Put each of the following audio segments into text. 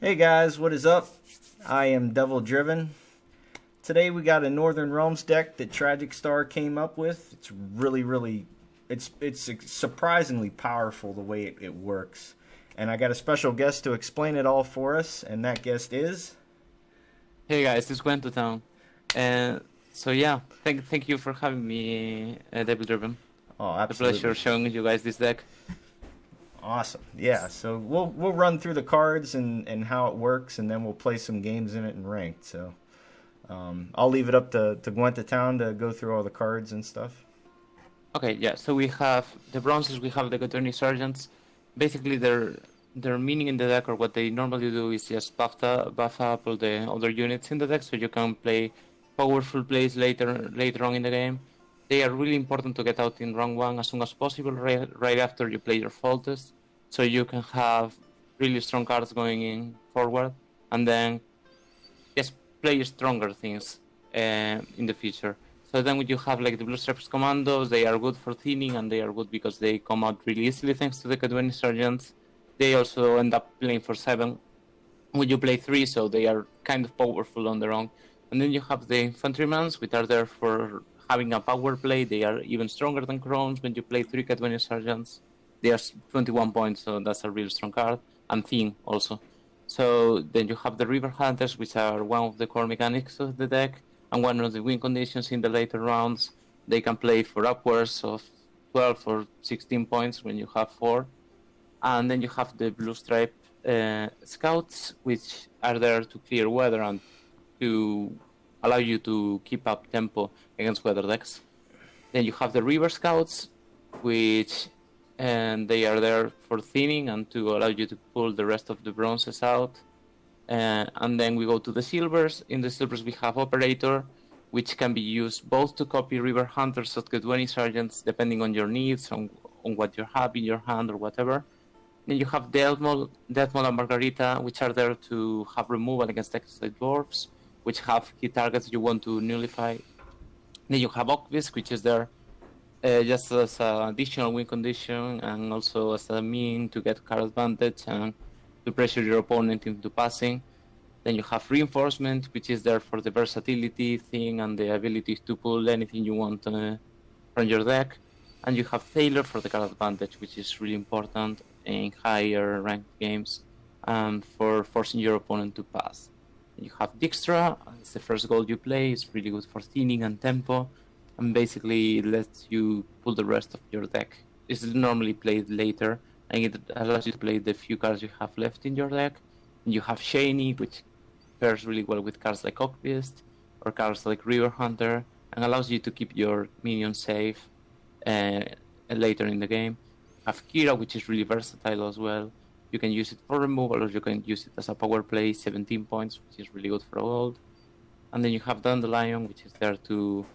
Hey guys, what is up? I am Devil Driven. Today we got a Northern Realms deck that Tragicstar came up with. It's really it's surprisingly powerful the way it works. And I got a special guest to explain it all for us, and that guest is Hey guys, this is Gwent to town. So yeah, thank you for having me, Devil Driven. Oh, The pleasure absolutely. showing you guys this deck. Awesome. Yeah, so we'll run through the cards and how it works, and then we'll play some games in it in ranked. So I'll leave it up to Gwent to Town to go through all the cards and stuff. Okay, yeah. So we have the bronzes, we have the Attorney Sergeants. Basically, their meaning in the deck, or what they normally do, is just buff up all the other units in the deck, so you can play powerful plays later on in the game. They are really important to get out in round one as soon as possible, right after you play your Foltest, so you can have really strong cards going in forward, and then just play stronger things in the future. So then when you have like the Blue Stripes Commandos, they are good for thinning, and they are good because they come out really easily thanks to the Cadwen Sergeants. They also end up playing for 7 when you play 3, so they are kind of powerful on their own. And then you have the Infantrymans, which are there for having a power play. They are even stronger than Crones when you play 3 Cadwen Sergeants. They are 21 points, so that's a really strong card. And Thin also. So then you have the River Hunters, which are one of the core mechanics of the deck, and one of the win conditions in the later rounds. They can play for upwards of 12 or 16 points when you have 4. And then you have the Blue Stripe Scouts, which are there to clear weather and to allow you to keep up tempo against weather decks. Then you have the River Scouts, which and they are there for thinning and to allow you to pull the rest of the bronzes out. And then we go to the silvers. In the silvers we have Operator, which can be used both to copy River Hunters or Kedweni Sergeants, depending on your needs, on what you have in your hand or whatever. Then you have Deathmole and Margarita, which are there to have removal against Exiled Dwarves, which have key targets you want to nullify. Then you have Okvisk, which is there just as an additional win condition, and also as a mean to get card advantage and to pressure your opponent into passing. Then you have Reinforcement, which is there for the versatility thing and the ability to pull anything you want from your deck. And you have Thaler for the card advantage, which is really important in higher ranked games and for forcing your opponent to pass. You have Dijkstra, it's the first gold you play, it's really good for thinning and tempo, and basically it lets you pull the rest of your deck. It's normally played later, and it allows you to play the few cards you have left in your deck. And you have Shiny, which pairs really well with cards like Okvist or cards like River Hunter, and allows you to keep your minions safe later in the game. You have Kira, which is really versatile as well. You can use it for removal, or you can use it as a power play, 17 points, which is really good for gold. And then you have Dandelion, which is there to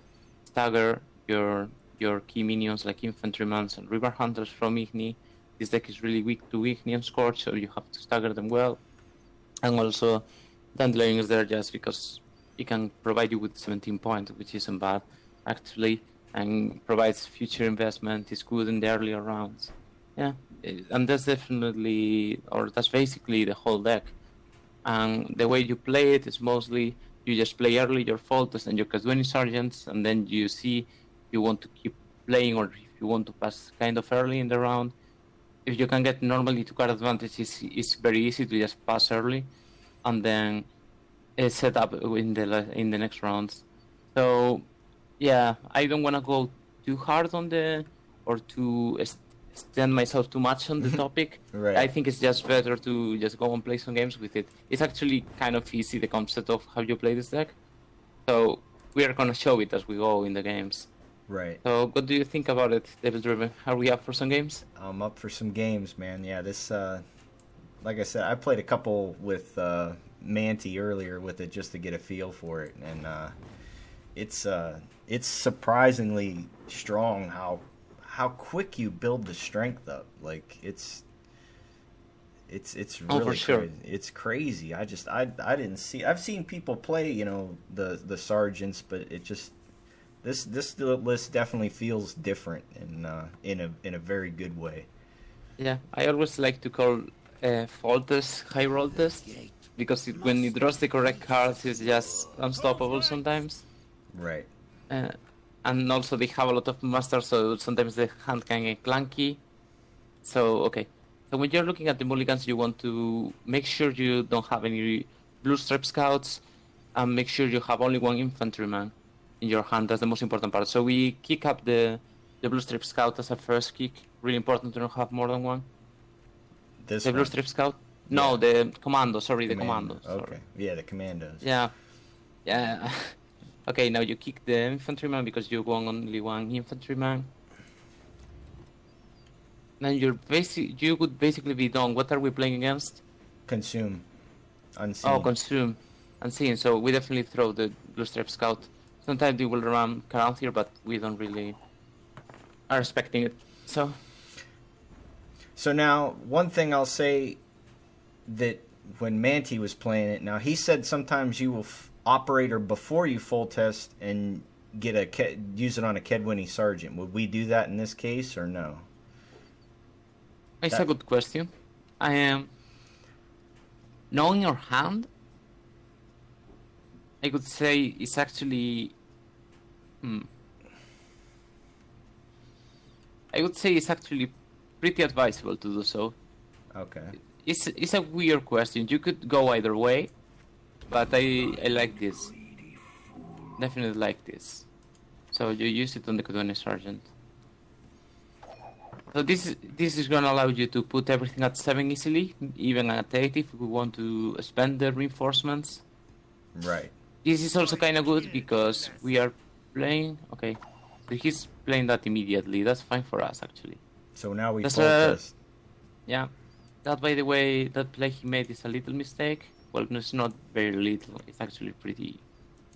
stagger your key minions like Infantrymans and River Hunters from Igni. This deck is really weak to Igni and Scorch, so you have to stagger them well. And also, Dandelion is there just because it can provide you with 17 points, which isn't bad, actually, and provides future investment, is good in the earlier rounds. Yeah, and that's basically the whole deck. And the way you play it is mostly you just play early your Foltest and your Cadweni Sergeants, and then you see you want to keep playing or if you want to pass kind of early in the round. If you can get normally to card advantage, it's very easy to just pass early and then set up in the next rounds. So yeah, I don't want to go too hard on or to extend myself too much on the topic. Right. I think it's just better to just go and play some games with it. It's actually kind of easy, the concept of how you play this deck. So we are going to show it as we go in the games. Right. So what do you think about it, Devil Driven? Are we up for some games? I'm up for some games, man. Yeah, this, like I said, I played a couple with Manti earlier with it just to get a feel for it, and it's surprisingly strong how quick you build the strength up. Like it's really For sure. crazy. It's crazy. I didn't see. I've seen people play, the sergeants, but it just this list definitely feels different in a very good way. Yeah, I always like to call Foltest high roll test because when it draws the correct cards, it's just unstoppable sometimes. Right. And also they have a lot of masters, so sometimes the hand can get clunky. So, okay. So when you're looking at the mulligans, you want to make sure you don't have any blue stripe scouts, and make sure you have only one infantryman in your hand. That's the most important part. So we kick up the blue stripe scout as a first kick. Really important to not have more than one. This The blue one. stripe scout? No, Yeah. the commando. Sorry, the Commando. commando. Sorry. Okay. Yeah, the commandos. Yeah. Yeah. Okay, now you kick the infantryman because you want only one infantryman. Then you would basically be done. What are we playing against? Consume. Unseen. Oh, consume. Unseen. So we definitely throw the blue stripe scout. Sometimes they will run around here, but we don't really are expecting it. So now, one thing I'll say that when Manti was playing it, now he said sometimes you will operator before you full test and get use it on a Kedwini Sergeant. Would we do that in this case or no? it's a good question. I am knowing your hand. I could say it's actually. I would say it's actually pretty advisable to do so. Okay. It's a weird question. You could go either way, but I like this. Definitely like this. So you use it on the Kedwini Sergeant. So this is gonna allow you to put everything at 7 easily, even at 8 if we want to spend the reinforcements. Right. This is also kind of good because we are playing. Okay, so he's playing that immediately. That's fine for us actually. So now we That's full test. Yeah. That, by the way, that play he made is a little mistake. Well, no, it's not very little. It's actually a pretty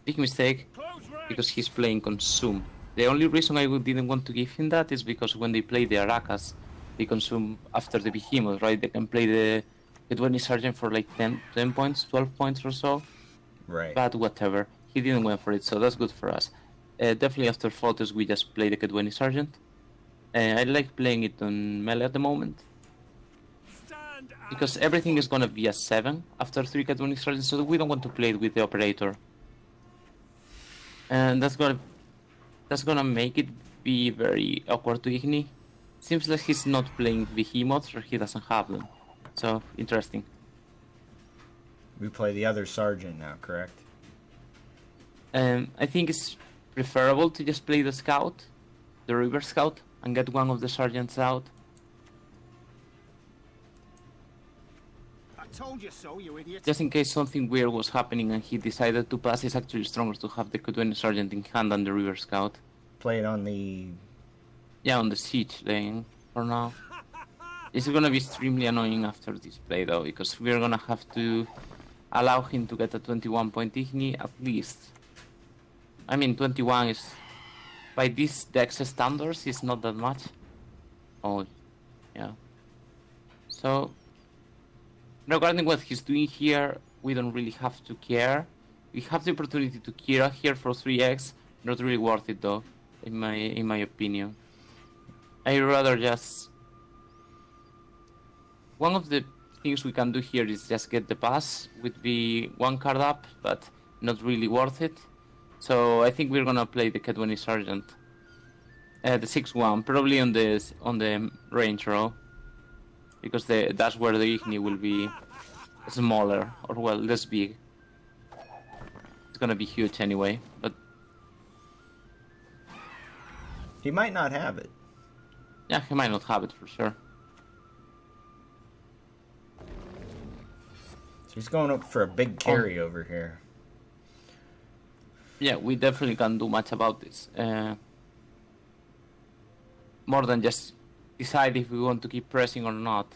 big mistake because he's playing consume. The only reason I didn't want to give him that is because when they play the Arakas, they consume after the Behemoth, right? They can play the Kedwini Sergeant for like 10 points, 12 points or so. Right. But whatever. He didn't win for it, so that's good for us. Definitely after Foltest, we just play the Kedwini Sergeant. I like playing it on melee at the moment. Because everything is gonna be a 7 after 3 Kedwini Sergeants, so we don't want to play it with the operator. And that's gonna make it be very awkward to Igni. Seems like he's not playing Behemoths or he doesn't have them. So, interesting. We play the other sergeant now, correct? I think it's preferable to just play the scout, the river scout, and get one of the sergeants out. I told you so, you idiot. Just in case something weird was happening and he decided to pass, it's actually stronger to have the Kedwini Sergeant in hand than the river scout. Play it on the... Yeah, on the siege lane for now. It's gonna be extremely annoying after this play though, because we're gonna have to allow him to get a 21 point Igni at least. I mean, 21 is, by this deck's standards, is not that much. Oh, yeah. So, regarding what he's doing here, we don't really have to care. We have the opportunity to Kira here for 3x, not really worth it though, in my opinion. I'd rather just... One of the things we can do here is just get the pass with the 1 card up, but not really worth it. So I think we're gonna play the Kedwini Sergeant. The 6-1, probably on the range row. Because that's where the Igni will be smaller, or well, less big. It's gonna be huge anyway, but... He might not have it. Yeah, he might not have it for sure. So he's going up for a big carry over here. Yeah, we definitely can't do much about this. More than just decide if we want to keep pressing or not.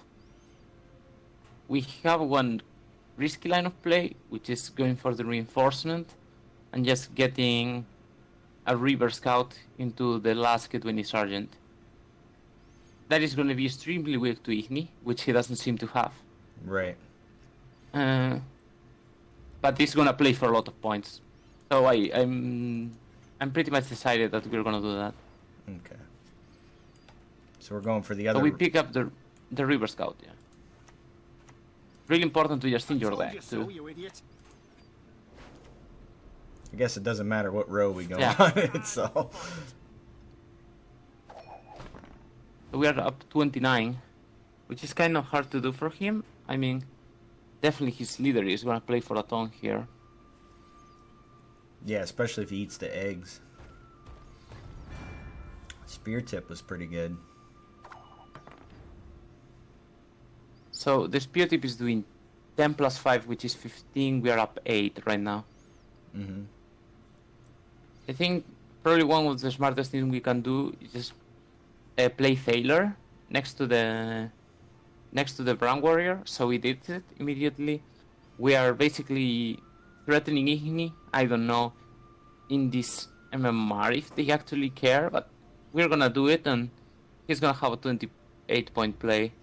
We have one risky line of play, which is going for the reinforcement and just getting a river scout into the last Kedwini Sergeant. That is going to be extremely weak to Igni, which he doesn't seem to have. Right. But he's going to play for a lot of points. So I'm pretty much decided that we're going to do that. Okay. So we're going for the other... So we pick up the river scout, yeah. Really important to just in your Told you deck so, too. you idiot. I guess it doesn't matter what row we go Yeah. on it, so. We are up 29, which is kind of hard to do for him. I mean, definitely his leader is gonna play for a ton here. Yeah, especially if he eats the eggs. Spear tip was pretty good. So the spear tip is doing 10 plus 5, which is 15. We are up 8 right now. Mm-hmm. I think probably one of the smartest things we can do is just play Thaler next to the Brown Warrior. So we did it immediately. We are basically threatening Igni. I don't know in this MMR if they actually care, but we're gonna do it, and he's gonna have a 28-point play.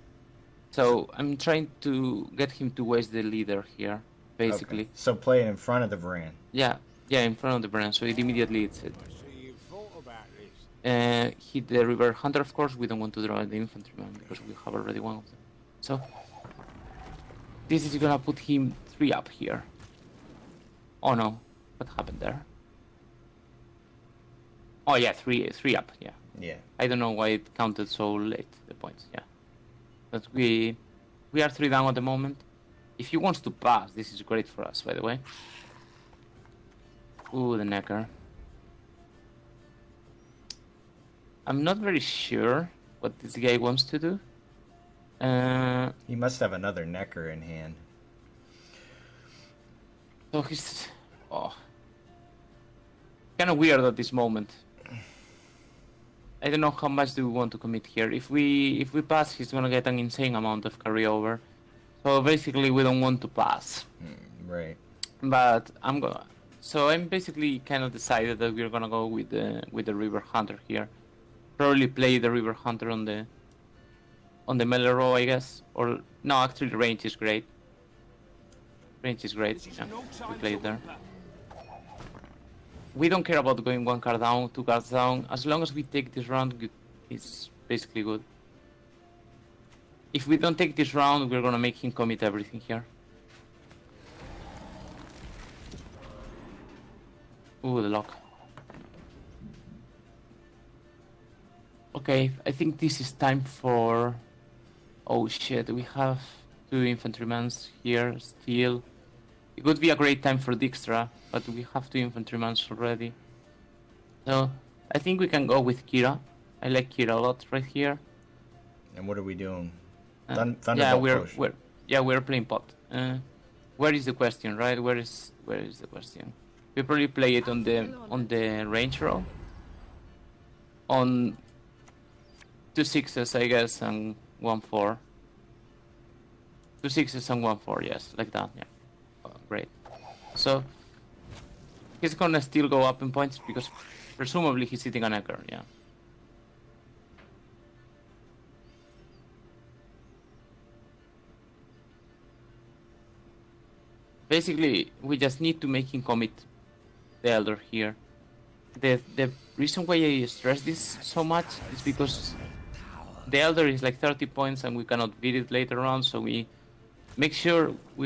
So I'm trying to get him to waste the leader here, basically. Okay. So play it in front of the Varan. Yeah, in front of the brand, so it immediately hits it. I see you've thought about this. Hit the River Hunter, of course. We don't want to draw the infantryman because we have already one of them. So this is gonna put him 3 up here. Oh no, what happened there? Oh yeah, three up. Yeah. Yeah. I don't know why it counted so late. The points. Yeah. But we are 3 down at the moment. If he wants to pass, this is great for us, by the way. Ooh, the Necker. I'm not very sure what this guy wants to do. He must have another Necker in hand. So he's kind of weird at this moment. I don't know how much do we want to commit here. If we pass, he's gonna get an insane amount of carryover. So basically, we don't want to pass. Right. But I'm basically kind of decided that we're gonna go with the River Hunter here. Probably play the River Hunter on the melee row, I guess. Or no, actually, range is great. Range is great. This is Yeah, no we time play to it there. whimper. We don't care about going 1 card down, 2 cards down. As long as we take this round, it's basically good. If we don't take this round, we're gonna make him commit everything here. Ooh, the lock. Okay, I think this is time for... Oh shit, we have 2 infantrymen here still. It would be a great time for Dijkstra, but we have 2 infantrymen already. So, I think we can go with Kira. I like Kira a lot right here. And what are we doing? Yeah, Thunderbolt push. we're playing pot. Where is the question, right? Where is the question? We probably play it on the range row. On 2 6s, I guess, and 1 4. 2 6s and 1 4, yes, like that. Yeah, great. So he's gonna still go up in points because presumably he's hitting an Ecker. Yeah. Basically, we just need to make him commit the Elder here. The reason why I stress this so much is because the Elder is like 30 points and we cannot beat it later on, so we're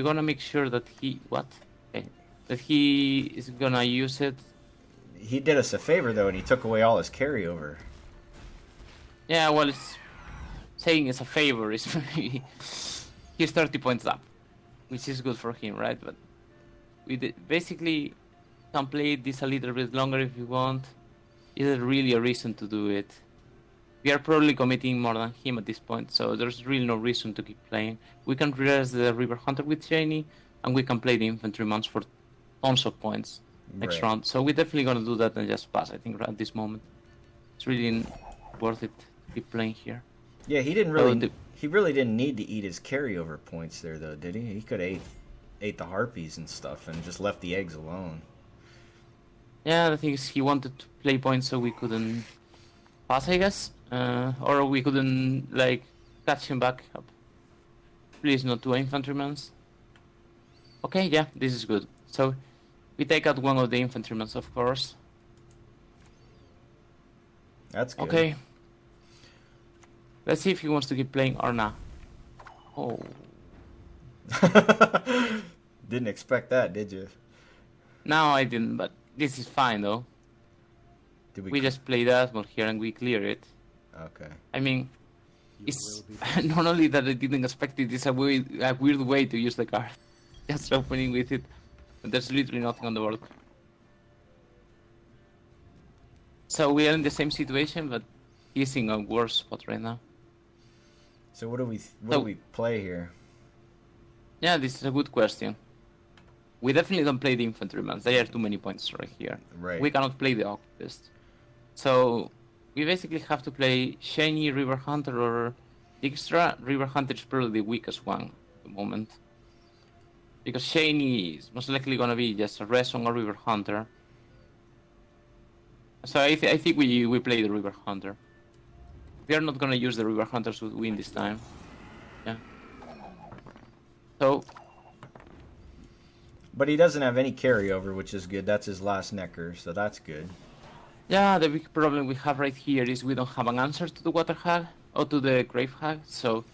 gonna make sure that that he is gonna use it. He did us a favor though, and he took away all his carryover. Yeah, well, it's saying it's a favor. He's 30 points up, which is good for him, right? But we basically can play this a little bit longer if you want. Is there really a reason to do it? We are probably committing more than him at this point, so there's really no reason to keep playing. We can reverse the River Hunter with Shiny, and we can play the Infantryman for tons of points next Right. round. So we're definitely gonna do that and just pass, I think, right at this moment. It's really worth it to keep playing here. Yeah, he didn't really. the- He really didn't need to eat his carryover points there, though, did he? He could have ate the harpies and stuff and just left the eggs alone. Yeah, the thing is, he wanted to play points so we couldn't pass, I guess. Or we couldn't, like, catch him back up. Please, not 2 infantrymans. Okay, yeah, this is good. So, we take out one of the infantrymans, of course. That's good. Okay. Let's see if he wants to keep playing or not. Oh. Didn't expect that, did you? No, I didn't, but this is fine though. Did We just play that mode here and we clear it. Okay. I mean, it's not only that I didn't expect it, it's a weird way to use the card. Just opening with it, but there's literally nothing on the board. So we are in the same situation, but he's in a worse spot right now. So what do we play here? Yeah, this is a good question. We definitely don't play the infantrymen. They are too many points right here. Right. We cannot play the Octopist. So we basically have to play Shiny, River Hunter, or Dijkstra. River Hunter is probably the weakest one at the moment. Because Shiny is most likely going to be just a Reson or River Hunter. So I think we play the River Hunter. We are not going to use the River Hunters to win this time. Yeah. So... But he doesn't have any carryover, which is good. That's his last Necker, so that's good. Yeah, the big problem we have right here is we don't have an answer to the Water Hag, or to the Grave Hag, so...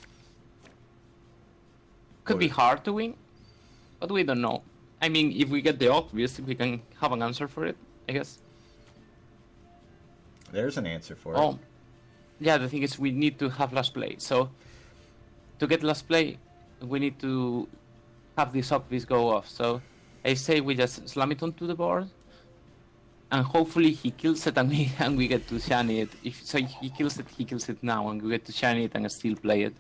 Could be hard to win, but we don't know. I mean, if we get the obvious, we can have an answer for it, I guess. There's an answer for it. Oh, yeah, the thing is we need to have last play, so... To get last play, we need to have this obvious go off, so... I say we just slam it onto the board, and hopefully he kills it and we get to shiny it. If he kills it now, and we get to shiny it and still play it.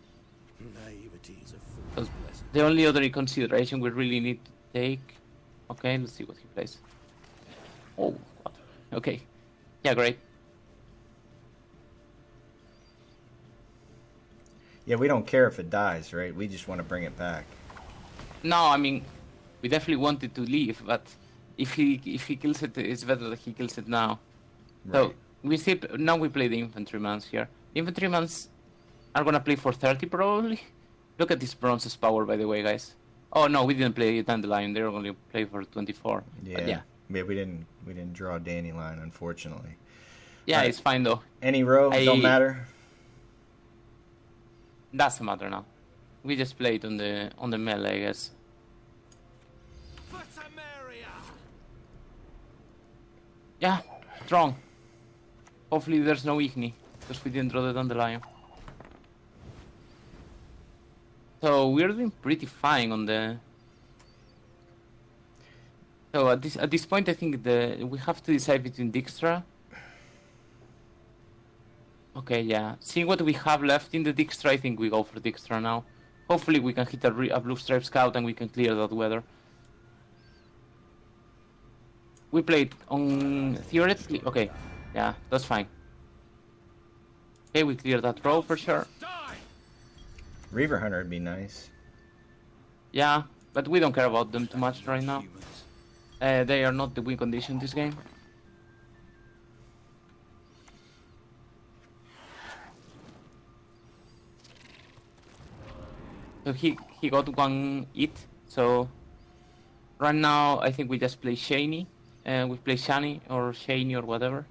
The only other consideration we really need to take... Okay, let's see what he plays. Oh, what? Okay. Yeah, great. Yeah, we don't care if it dies, right? We just want to bring it back. No, I mean... We definitely wanted to leave, but if he kills it, it's better that he kills it now. Right. So now we play the infantrymans here. The infantrymans are gonna play for 30 probably. Look at this bronze's power, by the way, guys. Oh no, we didn't play Dandelion. They're gonna play for 24. Yeah. We didn't draw Dandelion, unfortunately. Yeah, it's fine though. Any row don't matter. Doesn't matter now. We just played on the melee, I guess. Yeah, strong. Hopefully there's no Igni, because we didn't draw the Dandelion. So we're doing pretty fine on the... So at this point I think we have to decide between Dijkstra. Okay, yeah. Seeing what we have left in the Dijkstra, I think we go for Dijkstra now. Hopefully we can hit a Blue Stripe Scout and we can clear that weather. We played on theoretically. Okay, yeah, that's fine. Okay, we cleared that row for sure. Reaver Hunter would be nice. Yeah, but we don't care about them too much right now. They are not the win condition this game. So he got one hit. So right now I think we just play Shiny. We play Shiny or Shiny or whatever.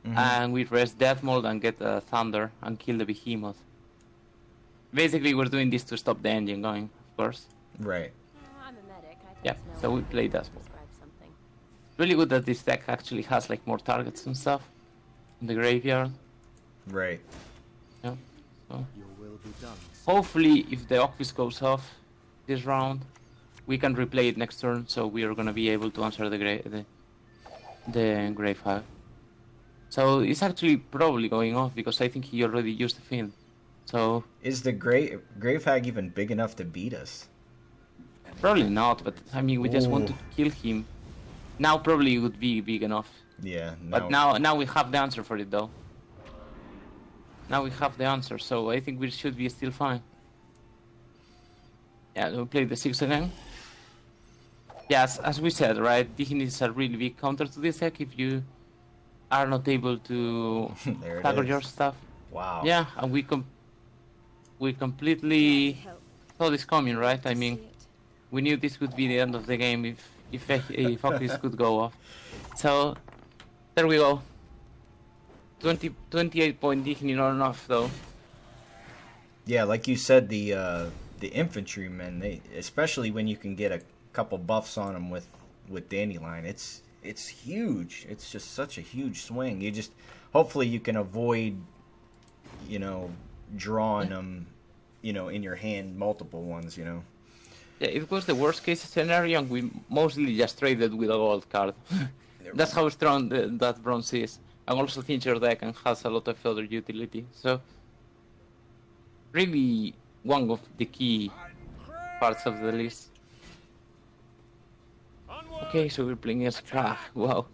Mm-hmm. And we rest Death Mold and get Thunder and kill the Behemoth. Basically we're doing this to stop the engine going, of course. Right. I'm a medic. Yeah, so we play Death Mold. Really good that this deck actually has like more targets and stuff in the graveyard. Right. Yeah. So hopefully if the Ocvis goes off this round, we can replay it next turn, so we are gonna be able to answer the Grave Hag. So it's actually probably going off because I think he already used the field. So is the Grave Hag even big enough to beat us? Probably not, but I mean we just want to kill him. Now probably it would be big enough. Yeah. But now we have the answer for it though. Now we have the answer, so I think we should be still fine. Yeah, we play the 6 again. Yes, as we said, right, Dihin is a really big counter to this deck if you are not able to tackle your stuff. Wow. Yeah, and we completely saw this coming, right? I mean, we knew this would be the end of the game if Ocvis could go off. So, there we go. 28 point Dihin, not enough though. Yeah, like you said, the the infantrymen, they especially when you can get a couple buffs on them with Dandelion, it's huge. It's just such a huge swing. You just hopefully you can avoid, you know, drawing them, you know, in your hand multiple ones, you know. Yeah, it was the worst case scenario, and we mostly just traded with a gold card. That's how strong that bronze is. And also thinks your deck and has a lot of other utility. So, really, one of the key parts of the list. Okay, so we're playing as wow.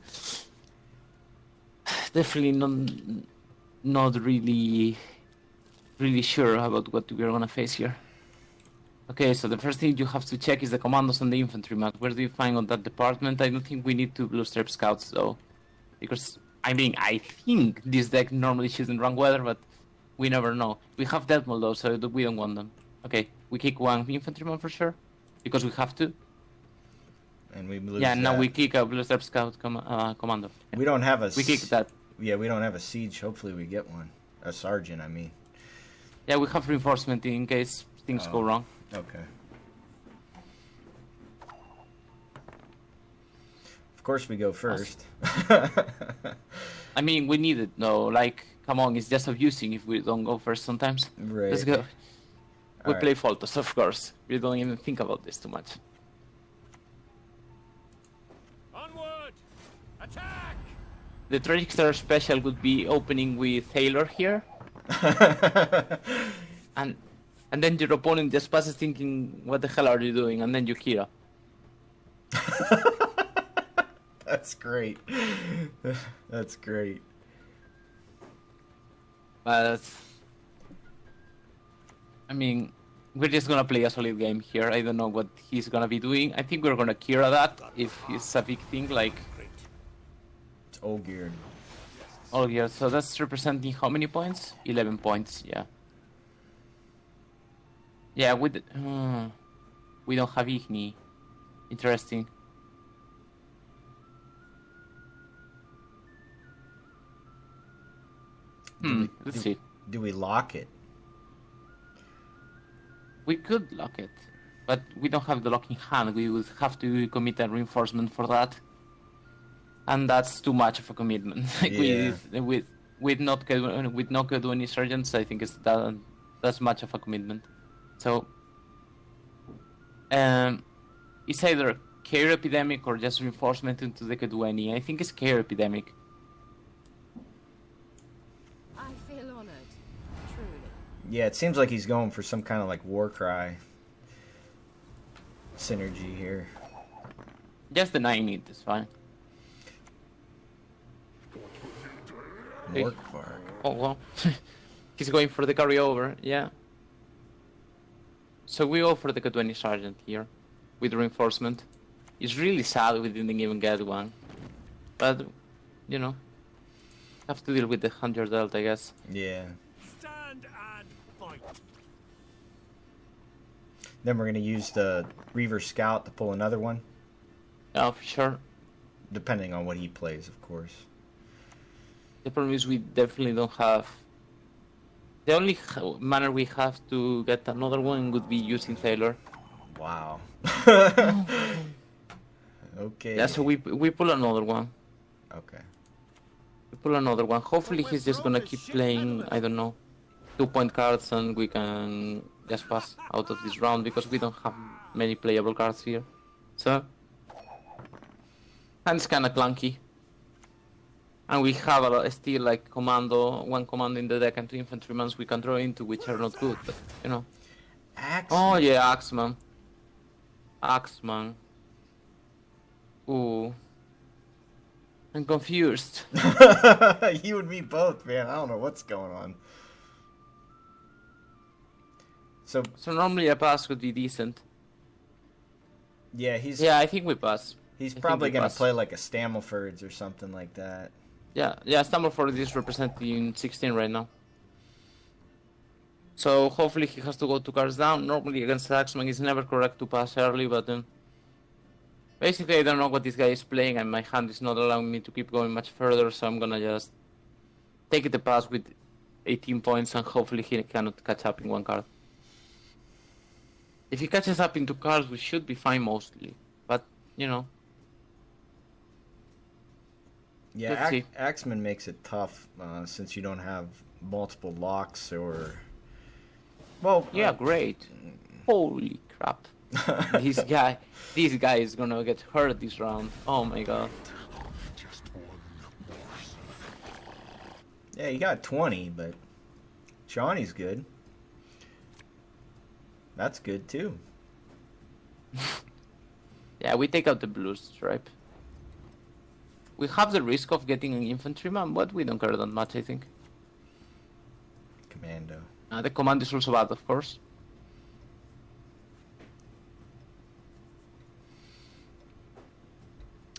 Definitely not really sure about what we're gonna face here. Okay, so the first thing you have to check is the commandos and the infantryman. Where do you find on that department? I don't think we need to bluestrap scouts though, because I mean I think this deck normally shouldn't run weather, but we never know. We have Deathmall though, so we don't want them. Okay, we kick one infantryman for sure, because we have to. And we lose now that. we kick a bluestrap scout commando. Yeah. We don't have a. We kick that. Yeah, we don't have a siege. Hopefully, we get one. A sergeant, I mean. Yeah, we have reinforcement in case things go wrong. Okay. Of course, we go first. I mean, we need it. No, like, come on, it's just abusing if we don't go first sometimes. Right. Let's go. We All play right. Foltest, of course. We don't even think about this too much. Onward! Attack! The Tragicstar'S special would be opening with Taylor here, and then your opponent just passes thinking, what the hell are you doing? And then you Kira. That's great. That's great. But, I mean, we're just gonna play a solid game here. I don't know what he's gonna be doing. I think we're gonna Kira that if it's a big thing, like, It's all geared. all year. So that's representing how many points? 11 points, yeah. Yeah, we don't have Igni. Interesting. Let's see. Do we lock it? We could lock it, but we don't have the locking hand. We would have to commit a reinforcement for that, and that's too much of a commitment. Like Yeah. with not doing insurgents, I think that's much of a commitment. So, it's either care epidemic or just reinforcement into the Kedweni. I think it's care epidemic. I feel honored, truly. Yeah, it seems like he's going for some kind of like war cry synergy here. Just denying it is fine. Hey. Morkvarg. Oh well, he's going for the carryover, yeah. So we go for the K20 Sergeant here, with reinforcement. It's really sad we didn't even get one. But, you know, have to deal with the 100 dealt, I guess. Yeah. Stand and fight! Then we're gonna use the Reaver Scout to pull another one, Yeah, for sure. depending on what he plays, of course. The problem is we definitely don't have... The only manner we have to get another one would be using Taylor. Wow. Okay. Yeah, so we pull another one. Okay. We pull another one. Hopefully he's just gonna keep playing, I don't know, 2-point cards and we can just pass out of this round because we don't have many playable cards here. So, and it's kinda clunky. And we have still like one commando in the deck and 2 infantrymen we can draw into which are not good, but you know. Axe. Oh yeah, Axeman. Axeman. Ooh. I'm confused. You and me both, man. I don't know what's going on. So So normally a pass would be decent. yeah, he's Yeah, I think we pass. he's I think probably we gonna pass. play like a Stammelford's or something like that. Yeah, Stamford is representing 16 right now. So hopefully he has to go 2 cards down. Normally against Axeman it's never correct to pass early, but basically I don't know what this guy is playing and my hand is not allowing me to keep going much further, so I'm gonna just take the pass with 18 points and hopefully he cannot catch up in 1 card. If he catches up into cards, we should be fine mostly. But, you know. Yeah, Let's see. Axeman makes it tough since you don't have multiple locks or. Well. Yeah, great. Holy crap. This guy is gonna get hurt this round. Oh my god. Yeah, you got 20, but Shawnee's good. That's good too. Yeah, we take out the blue stripe. We have the risk of getting an infantryman, but we don't care that much, I think. Commando. The command is also bad, of course.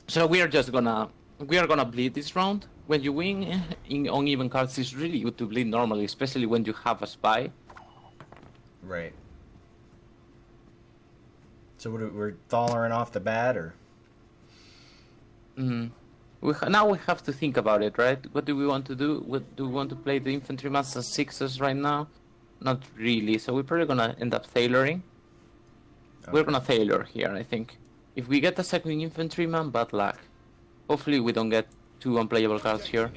So we are gonna bleed this round. When you win on even cards, it's really good to bleed normally, especially when you have a spy. Right. So we're thawing off the bat, or? Now we have to think about it, right? What do we want to do? Do we want to play the infantryman as sixes right now? Not really. So we're probably gonna end up tailoring. Okay. We're gonna tailor here, I think. If we get a second infantryman, bad luck. Hopefully we don't get two unplayable cards here.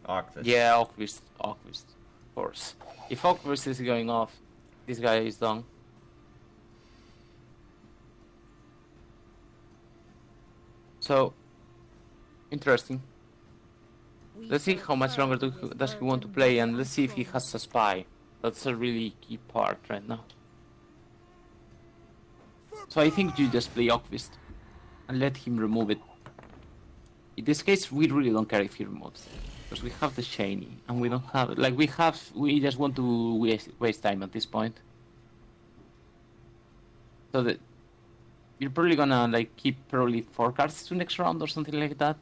Octvist. Yeah, Octvist, of course. If Octvist is going off, this guy is done. So, interesting. Let's see how much longer does he want to play, and let's see if he has a spy. That's a really key part right now. So I think you just play Octvist and let him remove it. In this case, we really don't care if he removes it, because we have the Shiny, and we don't have we just want to waste time at this point. So that you're probably gonna keep probably 4 cards to next round or something like that.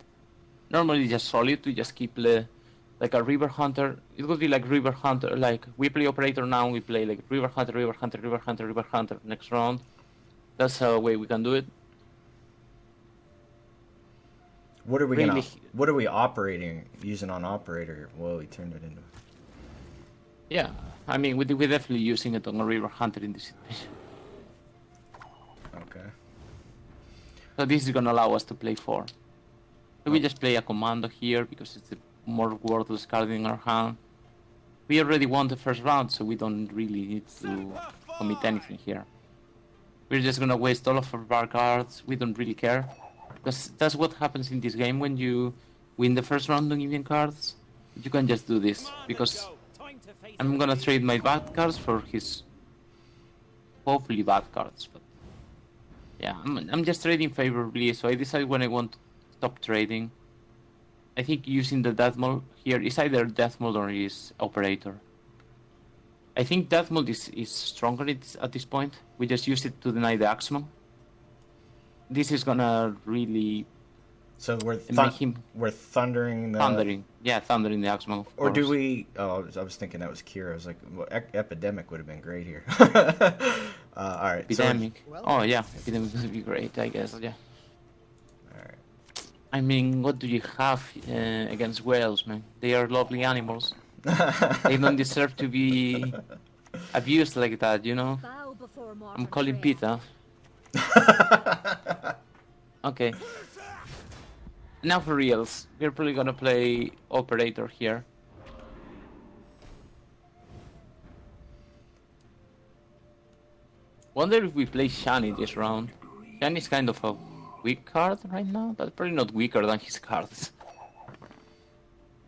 Normally just solid to just keep like a River Hunter. It would be like River Hunter, like we play Operator now, we play like River Hunter, River Hunter, River Hunter, River Hunter next round. That's a way we can do it. What are we operating using on Operator? Well, we turned it into. Yeah, I mean we're definitely using it on a River Hunter in this situation. Okay. So this is gonna allow us to play 4. So we just play a commando here because it's a more worthless card in our hand. We already won the first round, so we don't really need to commit anything here. We're just gonna waste all of our bar cards. We don't really care. Because that's what happens in this game when you win the first round on even cards. You can just do this. Because I'm gonna trade my bad cards for his hopefully bad cards. But yeah, I'm just trading favorably, so I decide when I want to stop trading. I think using the death mode here is either death mode or is operator. I think death mode is stronger at this point. We just use it to deny the Axeman. This is gonna really. So we're thundering the. Thundering the Axeman. Or do we? Oh, I was thinking that was Kira. I was like, well, Epidemic would have been great here. All right. Epidemic. Oh yeah, Epidemic would be great, I guess. Yeah. All right. I mean, what do you have against whales, man? They are lovely animals. They don't deserve to be abused like that, you know? I'm calling Peter. Okay. Now for reals. We're probably gonna play Operator here. Wonder if we play Shani this round. Shani's kind of a weak card right now, but probably not weaker than his cards.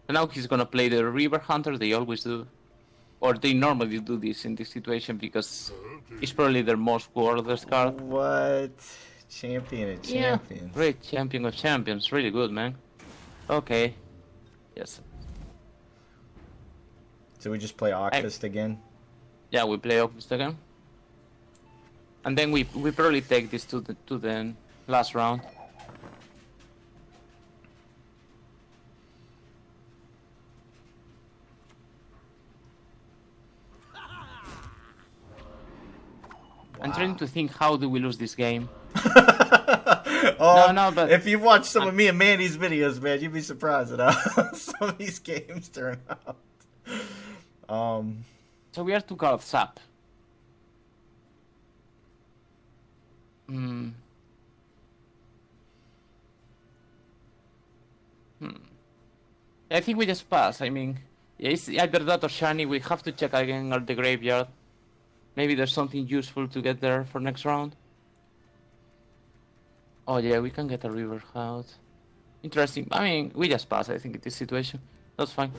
So now he's gonna play the River Hunter, they always do. Or they normally do this in this situation because it's probably their most worthless card. What? Champion of champions. Yeah, great champion of champions, really good, man. Okay. Yes. So we just play Octvist again? Yeah, we play Octvist again. And then we probably take this to the last round. I'm trying to think how do we lose this game. No, but if you've watched some of me and Mandy's videos, man, you'd be surprised at how some of these games turn out. So we are 2 cards up. I think we just pass. I mean, yeah, it's either that or Shani. We have to check again at the graveyard. Maybe there's something useful to get there for next round. Oh yeah, we can get a river out. Interesting. I mean, we just pass, I think, in this situation. That's fine.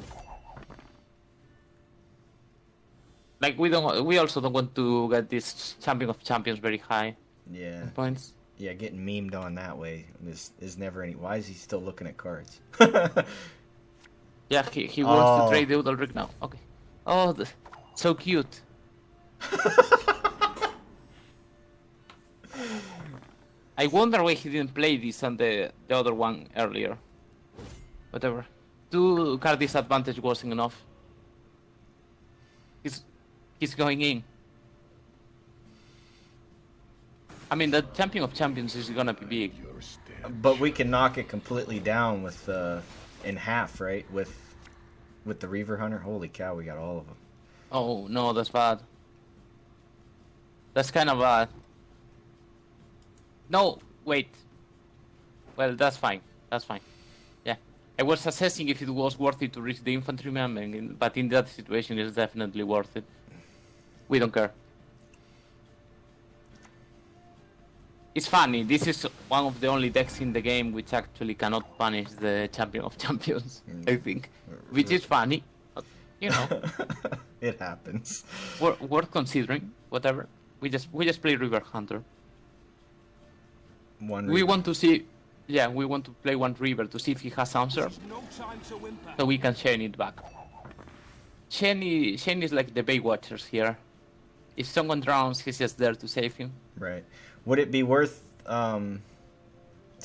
Like, we also don't want to get this Champion of Champions very high Yeah. in points. Yeah, getting memed on that way is never any. Why is he still looking at cards? Yeah, he wants Oh. to trade the Udal Rig now. Okay. Oh, so cute. I wonder why he didn't play this on the other one earlier. Whatever. 2 card disadvantage wasn't enough. He's going in. I mean, the Champion of Champions is gonna be big. But we can knock it completely down with in half, right? With the Reaver Hunter. Holy cow, we got all of them. Oh no, that's bad. That's kind of bad. No, wait. Well, that's fine. That's fine. Yeah. I was assessing if it was worth it to reach the infantryman, but in that situation, it's definitely worth it. We don't care. It's funny. This is one of the only decks in the game which actually cannot punish the Champion of Champions, I think. Which is funny. But, you know, It happens. worth considering. Whatever. We just play River Hunter. One. We Reaver. want to see, yeah, we want to play one River to see if he has answer, There's no time to whimper. so we can chain it back. Chain is like the Baywatchers here. If someone drowns, he's just there to save him. Right. Would it be worth to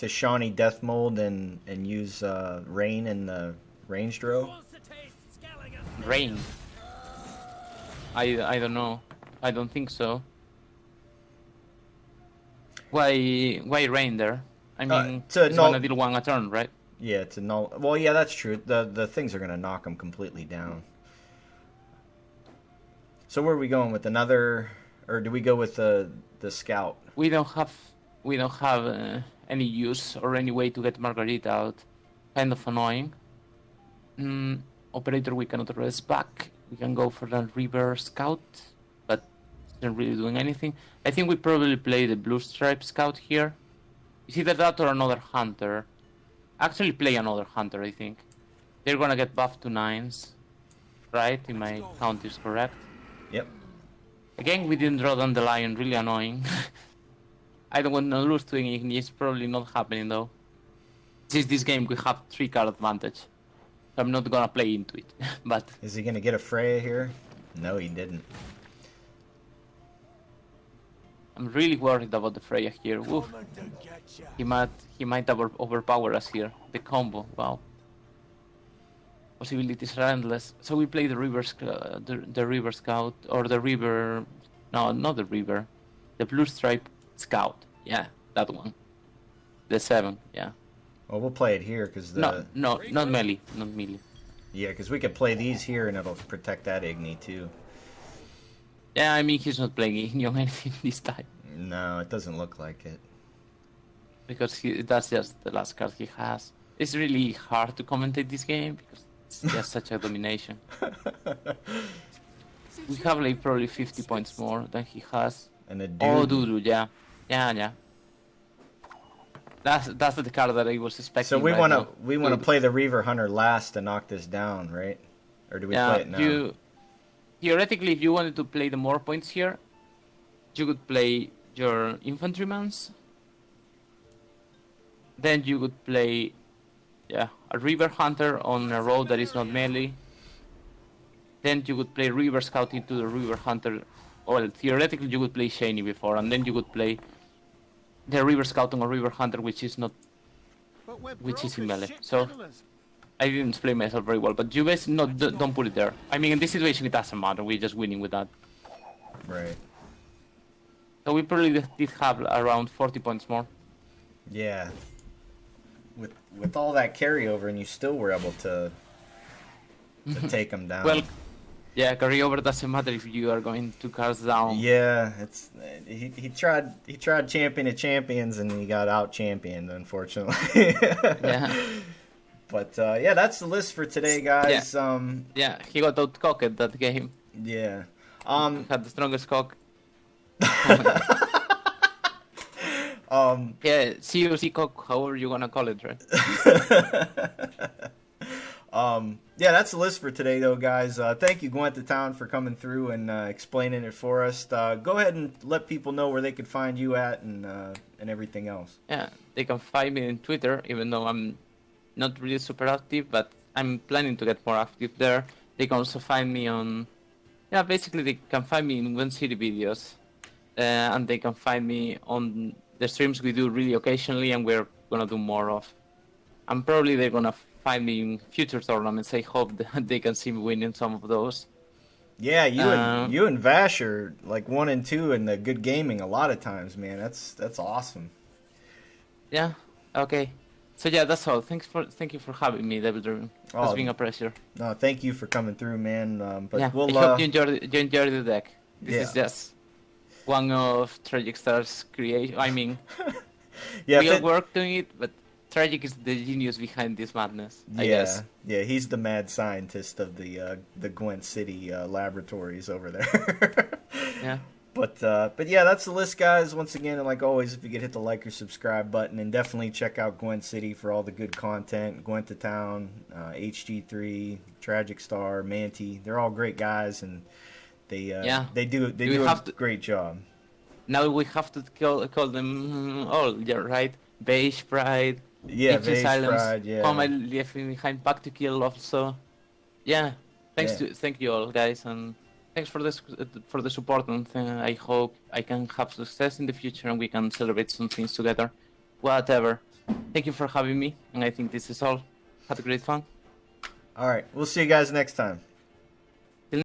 Shawnee Death Mold and use Rain in the ranged row? Rain. I don't know. I don't think so. Why Rain there? I mean, to it's null- gonna deal 1 a turn, right? Yeah, to null. Well, yeah, that's true. The things are gonna knock them completely down. So where are we going with another, or do we go with the scout? We don't have any use or any way to get Margarita out. Kind of annoying. Operator, we cannot rest back. We can go for the River Scout, but it's not really doing anything. I think we probably play the Blue Stripe Scout here. It's either that or another Hunter. Actually play another Hunter, I think. They're gonna get buffed to 9s. Right? If my count is correct. Yep. Again, we didn't draw down the lion, really annoying. I don't want to lose to Igni, it's probably not happening though. Since this game we have 3 card advantage. So I'm not gonna play into it. But Is he gonna get a Freya here? No, he didn't. I'm really worried about the Freya here. Oof. He might overpower us here. The combo, wow. Possibilities are endless. So we play the River Scout, or the River... No, not the River. The Blue Stripe Scout. Yeah, that one. The 7, yeah. Well, we'll play it here because the No, not melee. Not melee. yeah, because we could play these here and it'll protect that Igni too. Yeah, I mean, he's not playing Igni on anything this time. No, it doesn't look like it. Because that's just the last card he has. It's really hard to commentate this game because it's just such a domination. We have like probably 50 points more than he has. And a dude. Oh, Dudu, yeah. Yeah. That's the card that I was expecting. So we right want to now. Dude. play the Reaver Hunter last to knock this down, right? Or do we play it now? Theoretically, if you wanted to play the more points here, you could play your infantrymans. Then you could play, a River Hunter on a road that is not melee. Then you could play River Scout into the River Hunter. Well, theoretically you could play Shani before, and then you could play the River Scout on a River Hunter, which is not, But we're which is broke in as melee. shit So peddlers. I didn't explain myself very well, but you guys don't put it there. I mean, in this situation it doesn't matter. We're just winning with that. Right. So we probably did have around 40 points more. Yeah. With all that carryover, and you still were able to take him down. Well, yeah, carryover doesn't matter if you are going 2 cards down. Yeah, it's he tried champion of champions and he got out championed, unfortunately. Yeah. But yeah, that's the list for today, guys. Yeah, he got outcocked that game. Yeah. Had the strongest cock. Um, Yeah, COC cock, however you wanna call it, right? yeah, that's the list for today, though, guys. Thank you, Gwent to Town, for coming through and explaining it for us. Go ahead and let people know where they could find you at and everything else. Yeah, they can find me on Twitter, even though I'm not really super active, but I'm planning to get more active there. They can also find me on... Yeah, basically they can find me in Gwent City videos. And they can find me on the streams we do really occasionally and we're gonna do more of. And probably they're gonna find me in future tournaments. I hope that they can see me winning some of those. Yeah, you and Vash are like 1 and 2 in the good gaming a lot of times, man. That's awesome. Yeah, okay. So yeah, that's all. Thank you for having me, Devil Driven. It's been a pleasure. No, thank you for coming through, man. But yeah, we'll, I hope you enjoyed the deck. This is yeah. just one of Tragicstar'S creation. I mean, yeah, we all work doing it, but Tragic is the genius behind this madness. I guess. Yeah, he's the mad scientist of the Gwent City laboratories over there. Yeah. But yeah, that's the list, guys. Once again, and like always, if you could hit the like or subscribe button, and definitely check out Gwent City for all the good content. Gwent to Town, HG3, Tragicstar, Manti, they're all great guys, and they do a great job. Now we have to call them all, yeah, right? Beige Pride, yeah, Beige Pride, yeah. Home I left behind, Back to Kill also. Yeah, thank you all, guys, and thanks for the support, and I hope I can have success in the future and we can celebrate some things together. Whatever. Thank you for having me, and I think this is all. Had a great fun. All right, we'll see you guys next time.